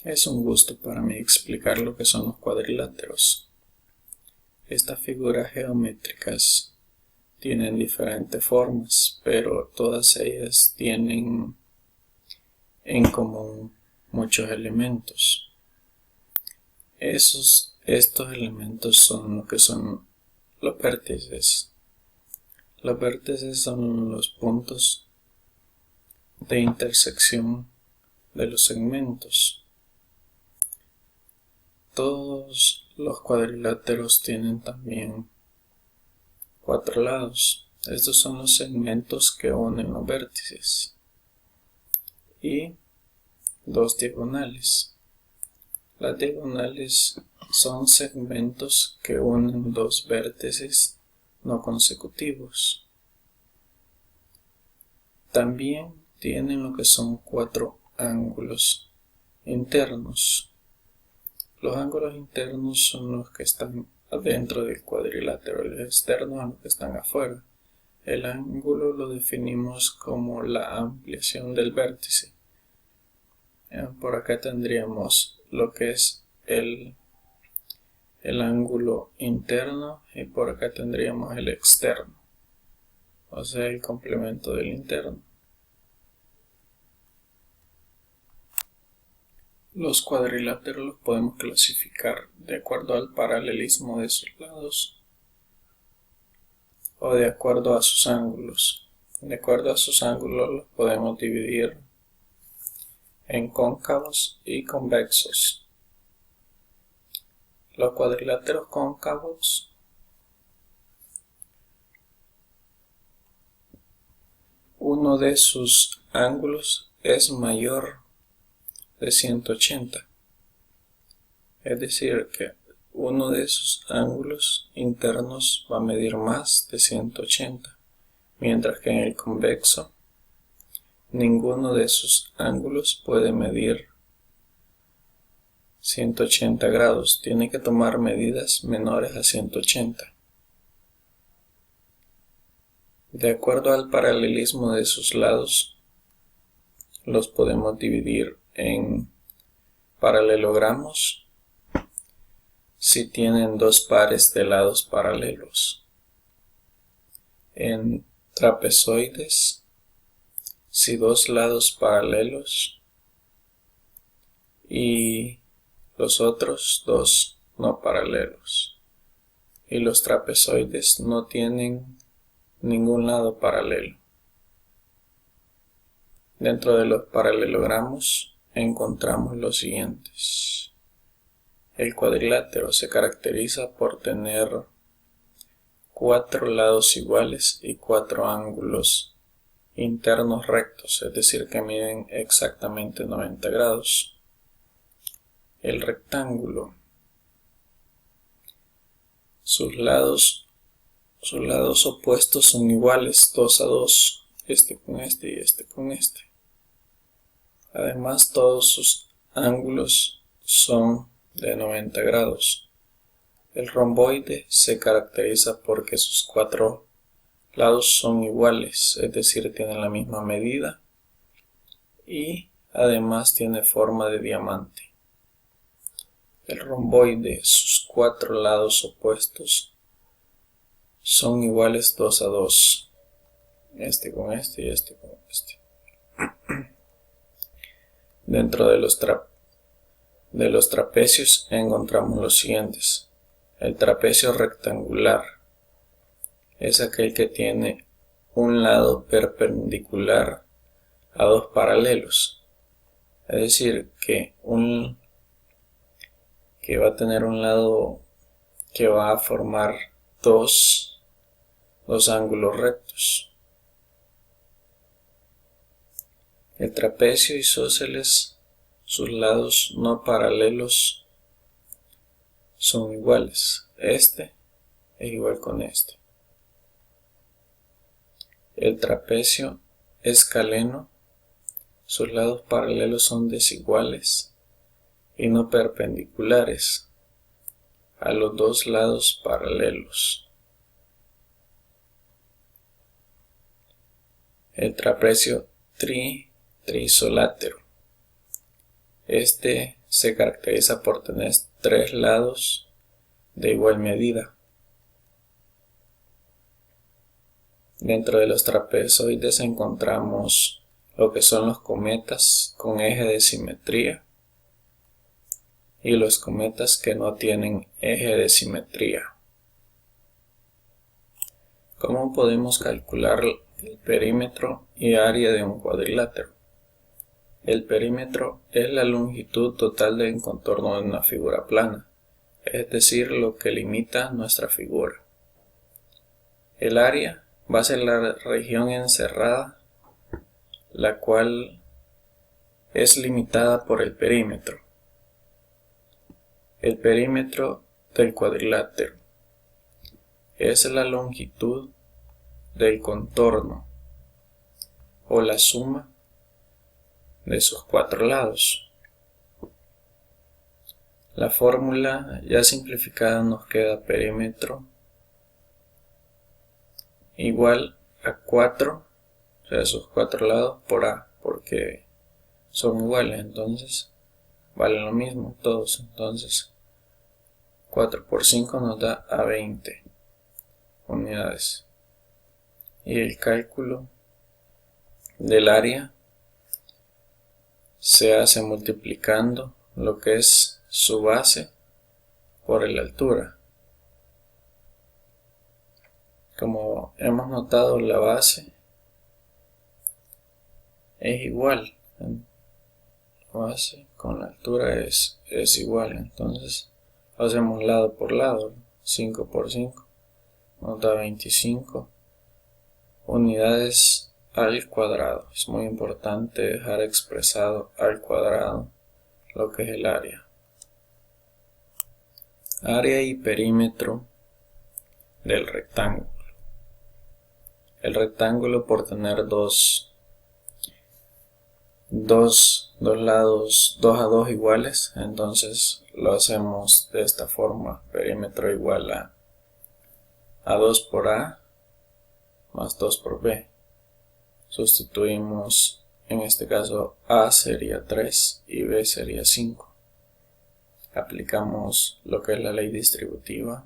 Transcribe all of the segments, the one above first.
Es un gusto para mí explicar lo que son los cuadriláteros. Estas figuras geométricas tienen diferentes formas, pero todas ellas tienen en común muchos elementos. Estos elementos son lo que son los vértices. Los vértices son los puntos de intersección de los segmentos. Todos los cuadriláteros tienen también 4 lados. Estos son los segmentos que unen los vértices. Y 2 diagonales. Las diagonales son segmentos que unen 2 vértices no consecutivos. También tienen lo que son 4 ángulos internos. Los ángulos internos son los que están adentro del cuadrilátero, los externos son los que están afuera. El ángulo lo definimos como la ampliación del vértice. Por acá tendríamos lo que es el ángulo interno y por acá tendríamos el externo, o sea, el complemento del interno. Los cuadriláteros los podemos clasificar de acuerdo al paralelismo de sus lados o de acuerdo a sus ángulos. De acuerdo a sus ángulos los podemos dividir en cóncavos y convexos. Los cuadriláteros cóncavos uno de sus ángulos es mayor de 180, es decir que uno de sus ángulos internos va a medir más de 180, mientras que en el convexo ninguno de sus ángulos puede medir 180 grados, tiene que tomar medidas menores a 180. De acuerdo al paralelismo de sus lados, los podemos dividir en paralelogramos si tienen 2 pares de lados paralelos, en trapezoides si 2 lados paralelos y los otros 2 no paralelos, y los trapezoides no tienen ningún lado paralelo. Dentro de los paralelogramos encontramos los siguientes. El cuadrilátero se caracteriza por tener 4 lados iguales y 4 ángulos internos rectos, es decir que miden exactamente 90 grados. El rectángulo, sus lados opuestos son iguales 2 a 2, este con este y este con este. Además, todos sus ángulos son de 90 grados. El romboide se caracteriza porque sus 4 lados son iguales, es decir, tienen la misma medida y además tiene forma de diamante. El romboide, sus 4 lados opuestos son iguales 2 a 2, este con este y este con este. Dentro de los trapecios encontramos los siguientes. El trapecio rectangular es aquel que tiene un lado perpendicular a 2 paralelos, es decir que va a tener un lado que va a formar dos ángulos rectos. El trapecio isósceles, sus lados no paralelos son iguales. Este es igual con este. El trapecio escaleno, sus lados paralelos son desiguales y no perpendiculares a los 2 lados paralelos. El trapecio trisolátero, este se caracteriza por tener 3 lados de igual medida. Dentro de los trapezoides encontramos lo que son los cometas con eje de simetría y los cometas que no tienen eje de simetría. ¿Cómo podemos calcular el perímetro y área de un cuadrilátero? El perímetro es la longitud total del contorno de una figura plana, es decir, lo que limita nuestra figura. El área va a ser la región encerrada, la cual es limitada por el perímetro. El perímetro del cuadrilátero es la longitud del contorno o la suma de sus 4 lados. La fórmula ya simplificada nos queda perímetro igual a 4, o sea, sus 4 lados por A, porque son iguales, entonces valen lo mismo todos. Entonces 4 por 5 nos da a 20 unidades. Y el cálculo del área se hace multiplicando lo que es su base por la altura. Como hemos notado, la base es igual. La base con la altura es igual. Entonces lo hacemos lado por lado. 5 por 5 nos da 25 unidades al cuadrado. Es muy importante dejar expresado al cuadrado lo que es el área. Área y perímetro del rectángulo. El rectángulo, por tener dos lados 2 a 2 iguales, entonces lo hacemos de esta forma: perímetro igual a 2 por A más 2 por B. Sustituimos, en este caso A sería 3 y B sería 5. Aplicamos lo que es la ley distributiva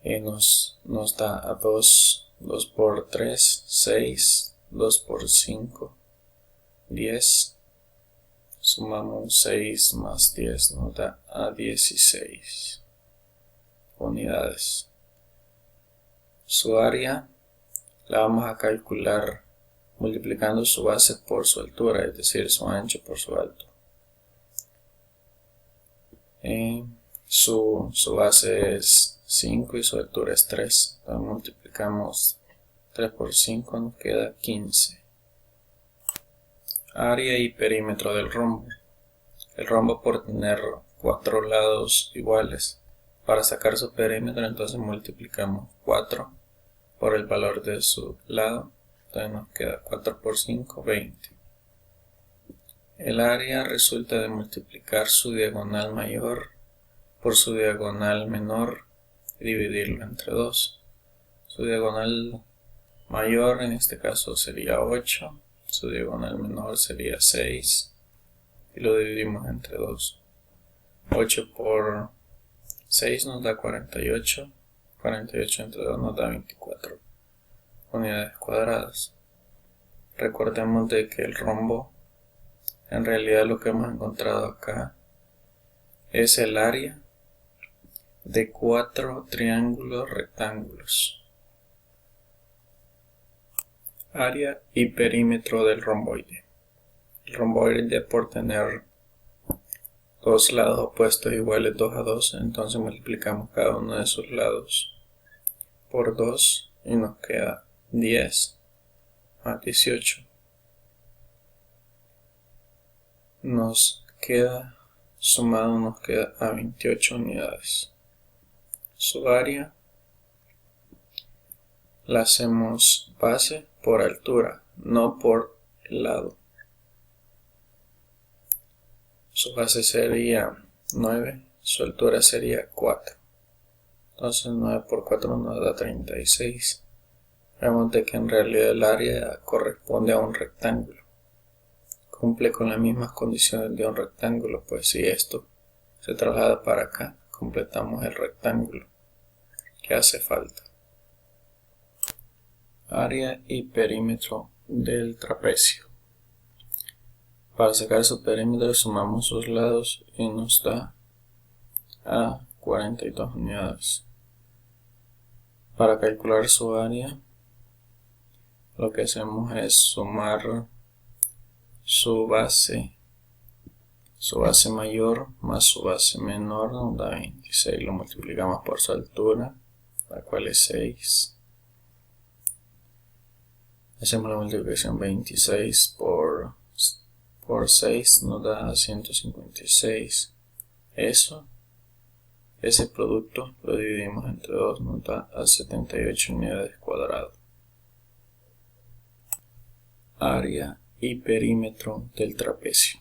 y nos da a 2 por 3, 6, 2 por 5, 10. Sumamos 6 más 10, nos da a 16 unidades. Su área la vamos a calcular multiplicando su base por su altura, es decir, su ancho por su alto. Su base es 5 y su altura es 3. Entonces multiplicamos 3 por 5, nos queda 15. Área y perímetro del rombo. El rombo, por tener 4 lados iguales, para sacar su perímetro, entonces multiplicamos 4 por el valor de su lado. Entonces nos queda 4 por 5, 20. El área resulta de multiplicar su diagonal mayor por su diagonal menor y dividirlo entre 2. Su diagonal mayor en este caso sería 8, su diagonal menor sería 6 y lo dividimos entre 2. 8 por 6 nos da 48, 48 entre 2 nos da 24 unidades cuadradas. Recordemos de que el rombo, en realidad lo que hemos encontrado acá es el área de 4 triángulos rectángulos. Área y perímetro del romboide. El romboide, por tener 2 lados opuestos iguales 2 a 2, entonces multiplicamos cada uno de sus lados por 2 y nos queda 10 más 18. Sumado nos queda a 28 unidades. Su área la hacemos base por altura, no por lado. Su base sería 9, su altura sería 4. Entonces 9 por 4 nos da 36. Vemos de que en realidad el área corresponde a un rectángulo cumple con las mismas condiciones de un rectángulo, pues si esto se traslada para acá, completamos el rectángulo que hace falta. Área y perímetro del trapecio. Para sacar su perímetro sumamos sus lados y nos da a 42 unidades. Para calcular su área, lo que hacemos es sumar su base mayor más su base menor, nos da 26, lo multiplicamos por su altura, la cual es 6. Hacemos la multiplicación 26 por 6, nos da 156. Ese producto lo dividimos entre 2, nos da a 78 unidades cuadradas. Área y perímetro del trapecio.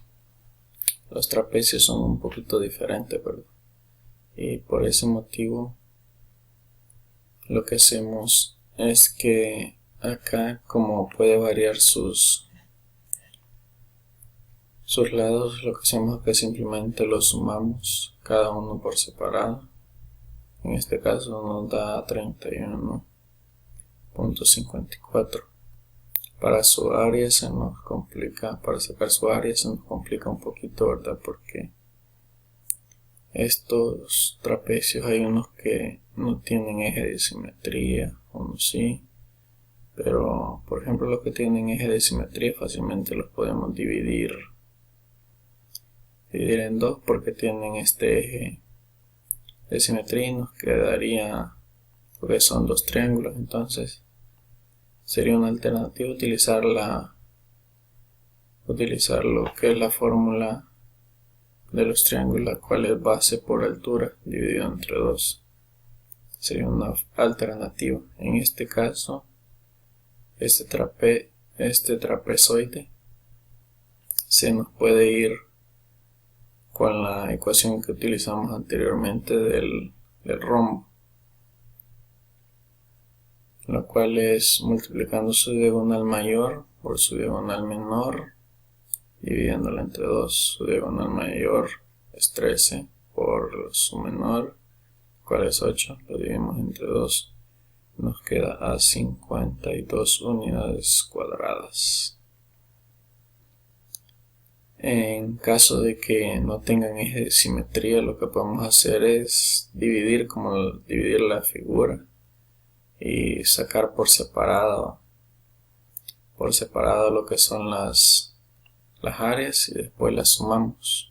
Los trapecios son un poquito diferentes, ¿verdad? Y por ese motivo lo que hacemos es que acá, como puede variar sus lados, lo que hacemos es que simplemente los sumamos cada uno por separado. En este caso nos da 31.54. Para su área se nos complica, para sacar su área se nos complica un poquito, ¿verdad? Porque estos trapecios hay unos que no tienen eje de simetría, unos sí, pero por ejemplo los que tienen eje de simetría fácilmente los podemos dividir en dos, porque tienen este eje de simetría y nos quedaría, porque son dos triángulos, entonces sería una alternativa utilizar lo que es la fórmula de los triángulos, la cual es base por altura dividido entre 2. Sería una alternativa. En este caso, este trapezoide se nos puede ir con la ecuación que utilizamos anteriormente del rombo, lo cual es multiplicando su diagonal mayor por su diagonal menor, dividiéndola entre 2. Su diagonal mayor es 13 por su menor, cual es 8, lo dividimos entre 2, nos queda a 52 unidades cuadradas. En caso de que no tengan eje de simetría, lo que podemos hacer es dividir la figura y sacar por separado lo que son las áreas y después las sumamos.